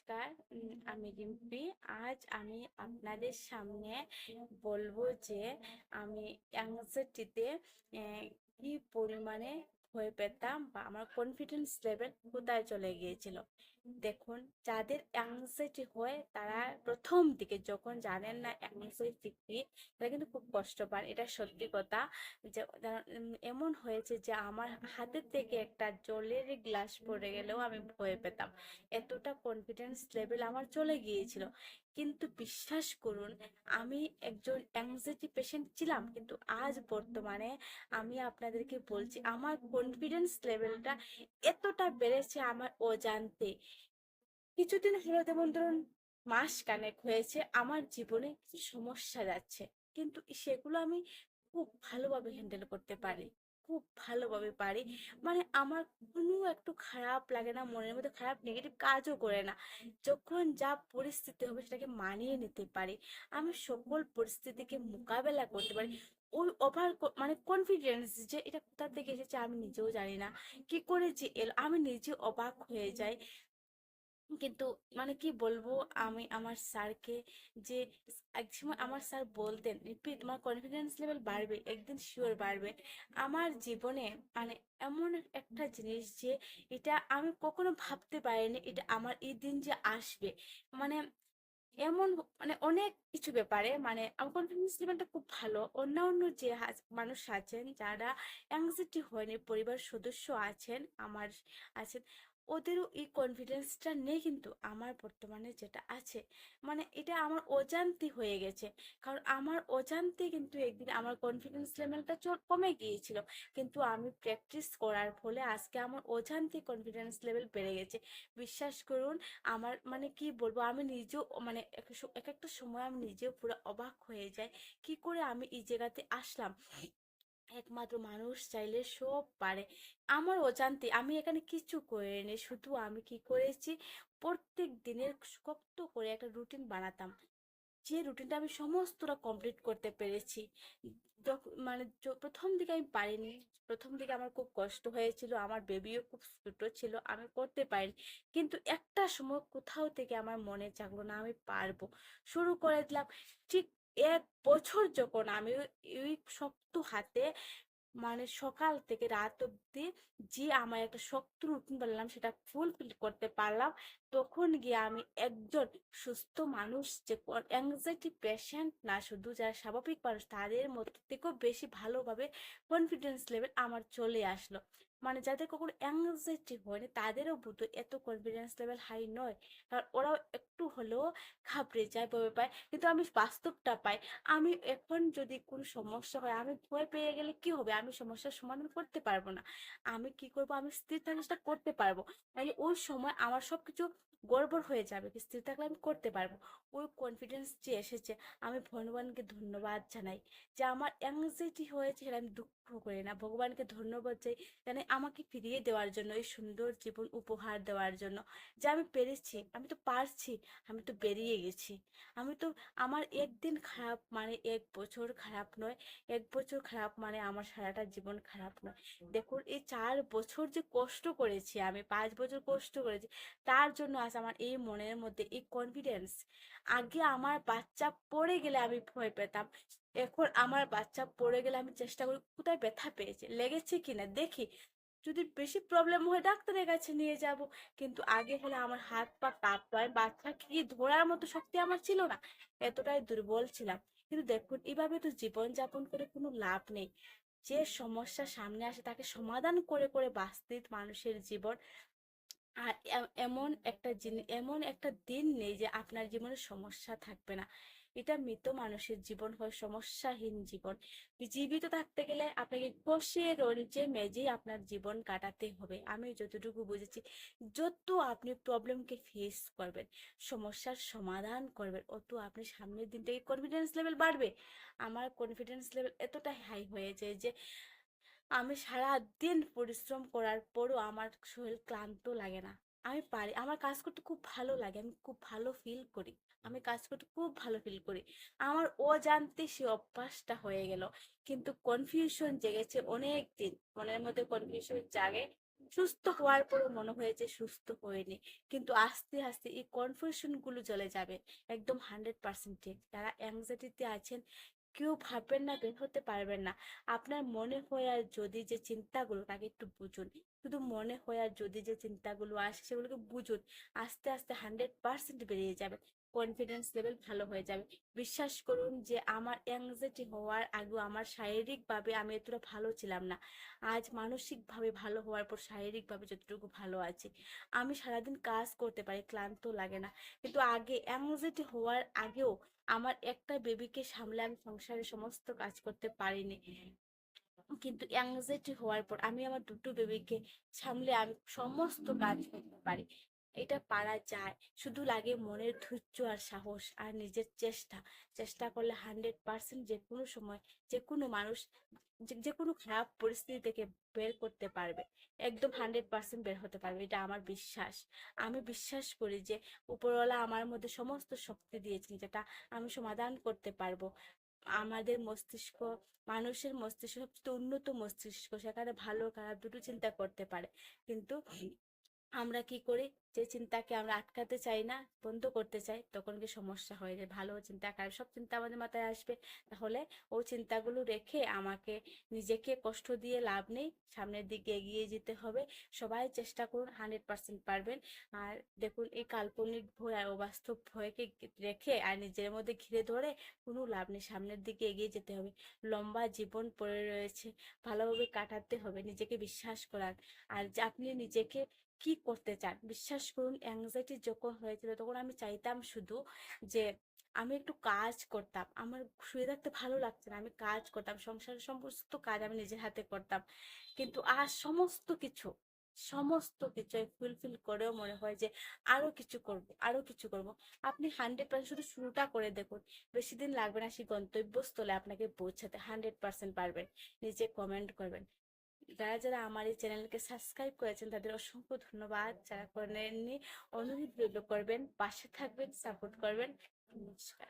নমস্কার। আমি রিম্পি। আজ আমি আপনাদের সামনে বলবো যে আমি অ্যাংজাইটিতে কি পরিমাণে ভয় পেতাম বা আমার কনফিডেন্স লেভেল কোথায় চলে গিয়েছিল। দেখুন, যাদের অ্যাংজাইটি হয় তারা প্রথম দিকে যখন জানেন না অ্যাংজাইটি কি, তারা কিন্তু খুব কষ্ট পান। এটা সত্যি কথা। যে এমন হয়েছে যে আমার হাতের থেকে একটা জলের গ্লাস পড়ে গেলেও আমি ভয় পেতাম, এতটা কনফিডেন্স লেভেল আমার চলে গিয়েছিল। কিন্তু বিশ্বাস করুন, আমি একজন অ্যাংজাইটি পেশেন্ট ছিলাম, কিন্তু আজ বর্তমানে আমি আপনাদেরকে বলছি আমার কনফিডেন্স লেভেলটা এতটা বেড়েছে আমার অজান্তে। কিছুদিন হলো, যেমন ধরুন মাস কানেক হয়েছে, আমার জীবনে কিছু সমস্যা যাচ্ছে, কিন্তু সেগুলো আমি খুব ভালোভাবে হ্যান্ডেল করতে পারি, খুব ভালোভাবে পারি। মানে আমার কোনো একটু খারাপ লাগে না, মনের মধ্যে খারাপ নেগেটিভ কাজও করে না। যখন যা পরিস্থিতি হবে সেটাকে মানিয়ে নিতে পারি, আমি সকল পরিস্থিতিকে মোকাবেলা করতে পারি। ওই ওভার মানে কনফিডেন্স যে এটা কোথা থেকে এসেছে আমি নিজেও জানি না, কি করে যে এলো আমি নিজে অবাক হয়ে যাই। কিন্তু মানে কি বলবো, আমি আমার স্যারকে যে একসময় আমার স্যার বলতেন, রিপি তোমার কনফিডেন্স লেভেল বাড়বে, একদিন শিওর বাড়বে। আমার জীবনে মানে এমন একটা জিনিস যে এটা আমি কখনো ভাবতে পারিনি এটা আমার এই দিন যে আসবে। মানে এমন মানে অনেক কিছু ব্যাপারে মানে আমার কনফিডেন্স লেভেলটা খুব ভালো। অন্যান্য যে মানুষ আছেন যারা অ্যাংজাইটি হয়নি, পরিবার সদস্য আছেন আমার আছেন, ওদেরও এই কনফিডেন্সটা নেই, কিন্তু আমার বর্তমানে যেটা আছে মানে এটা আমার অজান্তে হয়ে গেছে। কারণ আমার অজান্তে কিন্তু একদিন আমার কনফিডেন্স লেভেলটা কমে গিয়েছিল, কিন্তু আমি প্র্যাকটিস করার ফলে আজকে আমার অজান্তে কনফিডেন্স লেভেল বেড়ে গেছে। বিশ্বাস করুন, আমার মানে কি বলবো, আমি নিজেও মানে এক একটা সময় আমি নিজেও পুরো অবাক হয়ে যাই, কি করে আমি এই জায়গাতে আসলাম। একমাত্র মানুষ চাইলে সব পারে। আমার অজান্তে আমি এখানে কিছু করিনি, শুধু আমি কি করেছি, প্রত্যেক দিনের শক্ত করে একটা রুটিন বানাতাম, যে রুটিনটা আমি সমস্তটা কমপ্লিট করতে পেরেছি। যখন মানে প্রথম দিকে আমি পারিনি, প্রথম দিকে আমার খুব কষ্ট হয়েছিল, আমার বেবিও খুব ছোট ছিল, আমি করতে পারিনি। কিন্তু একটা সময় কোথাও থেকে আমার মনে জাগলো না আমি পারবো, শুরু করে দিলাম। ঠিক 1 বছর যখন আমি ওই শক্ত হাতে মানে সকাল থেকে রাত অব্দি যে আমার একটা শক্ত রুটিন বললাম সেটা ফুলফিল করতে পারলাম, তখন গিয়ে আমি একজন সুস্থ মানুষ, যে অ্যাংজাইটি পেশেন্ট না, শুধু যারা স্বাভাবিক মানুষ তাদের মধ্যে থেকেও বেশি ভালোভাবে কনফিডেন্স লেভেল আমার চলে আসলো। মানে যাদের কখনো অ্যাংজাইটি হয়নি তাদেরও বুঝতো এত কনফিডেন্স লেভেল হাই নয়, কারণ ওরাও একটু হলেও ঘাবড়ে যায়, ভয় পায়, কিন্তু আমি বাস্তবটা পাই। আমি এখন যদি কোনো সমস্যা হয়, আমি ভয় পেয়ে গেলে কি হবে, আমি সমস্যার সমাধান করতে পারবো না। আমি কি করব, আমি স্থির থাকলে সেটা করতে পারবো, তাহলে ওই সময় আমার সবকিছু গড়বড় হয়ে যাবে, স্থির থাকলে আমি করতে পারবো। ওই কনফিডেন্স যে এসেছে, আমি ভগবানকে ধন্যবাদ জানাই যে আমার অ্যাংজাইটি হয়েছে সেটা আমি দুঃখ করি না, ভগবানকে ধন্যবাদ চাই জানাই আমাকে ফিরিয়ে দেওয়ার জন্য, এই সুন্দর জীবন উপহার দেওয়ার জন্য, যে আমি পেরেছি, আমি তো পারছি, আমি তো বেরিয়ে গেছি। আমি তো আমার একদিন খারাপ মানে 1 বছর খারাপ নয়, 1 বছর খারাপ মানে আমার সারাটা জীবন খারাপ নয়। দেখুন, এই 4 বছর যে কষ্ট করেছি, আমি 5 বছর কষ্ট করেছি, তার জন্য আজ আমার এই মনের মধ্যে এই কনফিডেন্স। আগে আমার বাচ্চা পড়ে গেলে আমি ভয় পেতাম, এখন আমার বাচ্চা পড়ে গেলে আমি চেষ্টা করি কোথায় ব্যথা পেয়েছে, লেগেছে কিনা দেখি, যদি বেশি প্রবলেম হয় ডাক্তারের কাছে নিয়ে যাব। কিন্তু আগে হলে আমার হাত পা কাঁপতো, আমি বাচ্চাকে কি ধরার মতো শক্তি আমার ছিল না, এতটাই দুর্বল ছিলাম। কিন্তু দেখুন, এভাবে তো জীবন যাপন করে কোনো লাভ নেই। যে সমস্যা সামনে আসে তাকে সমাধান করে করে বাঁচতে মানুষের জীবন। আর এমন একটা জিনিস, এমন একটা দিন নেই যে আপনার জীবনে সমস্যা থাকবে না। এটা মৃত মানুষের জীবন হয় সমস্যাহীন জীবন। জীবিত থাকতে গেলে আপনাকে কষে রঞ্চে মেজে আপনার জীবন কাটাতে হবে। আমি যতটুকু বুঝেছি, যত আপনি প্রবলেমকে ফেস করবেন, সমস্যার সমাধান করবেন, অত আপনি সামনের দিন থেকে কনফিডেন্স লেভেল বাড়বে। আমার কনফিডেন্স লেভেল এতটাই হাই হয়ে যায় যে আমি সারা দিন পরিশ্রম করার পরও আমার শরীর ক্লান্ত লাগে না, আমি পারি, আমার কাজ করতে খুব ভালো লাগে, আমি খুব ভালো ফিল করি, আমি কাজ করতে খুব ভালো ফিল করি। আমার অজান্তে সে অভ্যাসটা হয়ে গেল। কিন্তু কনফিউশন জেগেছে অনেক দিন, মনের মধ্যে কনফিউশন জাগে, সুস্থ হওয়ার পরও মনে হয়েছে সুস্থ হয়নি, কিন্তু আস্তে আস্তে এই কনফিউশন গুলো চলে যাবে। একদম 100% ঠিক। যারা অ্যাংজাইটিতে আছেন, কেউ ভাববেন না বের হতে পারবেন না। আপনার মনে হয় আর যদি যে চিন্তাগুলো, তাকে একটু বুঝুন। শুধু মনে হয় আর যদি যে চিন্তাগুলো আসে সেগুলোকে বুঝুন। আস্তে আস্তে 100% বেরিয়ে যাবে। কনফিডেন্স লেভেল ভালো হয়ে যাবে। বিশ্বাস করুন যে আমার অ্যাংজাইটি হওয়ার আগেও আমার শারীরিকভাবে আমি এতটা ভালো ছিলাম না। আজ মানসিকভাবে ভালো হওয়ার পর শারীরিকভাবে যতটুকু ভালো আছি। আমি সারাদিন কাজ করতে পারি, ক্লান্ত লাগে না। কিন্তু আগে অ্যাংজাইটি হওয়ার আগেও আমার একটা বেবিকে সামলে আমি সংসারের সমস্ত কাজ করতে পারিনি। কিন্তু অ্যাংজাইটি হওয়ার পর আমি আমার দুটো বেবিকে সামলে আমি সমস্ত কাজ করতে পারি। এটা পারা যায়, শুধু লাগে মনের ধৈর্য আর সাহস আর নিজের চেষ্টা। চেষ্টা করলে 100% যে কোনো সময় যে কোনো মানুষ যে কোনো খারাপ পরিস্থিতি থেকে বের করতে পারবে। একদম 100% বের হতে পারবে, এটা আমার বিশ্বাস। আমি বিশ্বাস করি যে উপরওয়ালা আমার মধ্যে সমস্ত শক্তি দিয়েছেন, যেটা আমি সমাধান করতে পারবো। আমাদের মস্তিষ্ক, মানুষের মস্তিষ্ক সবচেয়ে উন্নত মস্তিষ্ক, সেখানে ভালো খারাপ দুটো চিন্তা করতে পারে। কিন্তু আমরা কি করি, যে চিন্তাকে আমরা আটকাতে চাই না, বন্ধ করতে চাই, তখন কি সমস্যা হয় যে ভালো চিন্তা খারাপ সব চিন্তা আমাদের মাথায় আসবে। তাহলে ওই চিন্তাগুলো রেখে আমাকে নিজেকে কষ্ট দিয়ে লাভ নেই, সামনের দিকে এগিয়ে যেতে হবে। সবাই চেষ্টা করুন, 100% পারবেন। আর দেখুন, এই কাল্পনিক ভয় আর অবাস্তব ভয়কে রেখে আর নিজের মধ্যে ঘিরে ধরে কোনো লাভ নেই। সামনের দিকে এগিয়ে যেতে হবে। লম্বা জীবন পড়ে রয়েছে, ভালোভাবে কাটাতে হবে, নিজেকে বিশ্বাস করার। আর যে আপনি নিজেকে কি করতে চান, বিশ্বাস করুন, অ্যাংজাইটি যখন হয়েছিল তখন আমি চাইতাম শুধু যে আমি একটু কাজ করতাম। আমার শুয়ে থাকতে ভালো লাগছে না, আমি কাজ করতাম, সংসারের সমস্ত কাজ আমি নিজের হাতে করতাম। কিন্তু আজ সমস্ত কিছু ফুলফিল করেও মনে হয় যে আরো কিছু করব, আরো কিছু করব। আপনি 100% শুধু শুরুটা করে দেখুন। বেশি দিন লাগবে না সেই গন্তব্যস্থলে আপনাকে পৌঁছাতে, 100% পারবেন। নিচে কমেন্ট করবেন। যারা যারা আমার এই চ্যানেলকে সাবস্ক্রাইব করেছেন তাদের অসংখ্য ধন্যবাদ। যারা করেননি, অনুরোধ রইল করবেন, পাশে থাকবেন, সাপোর্ট করবেন। নমস্কার।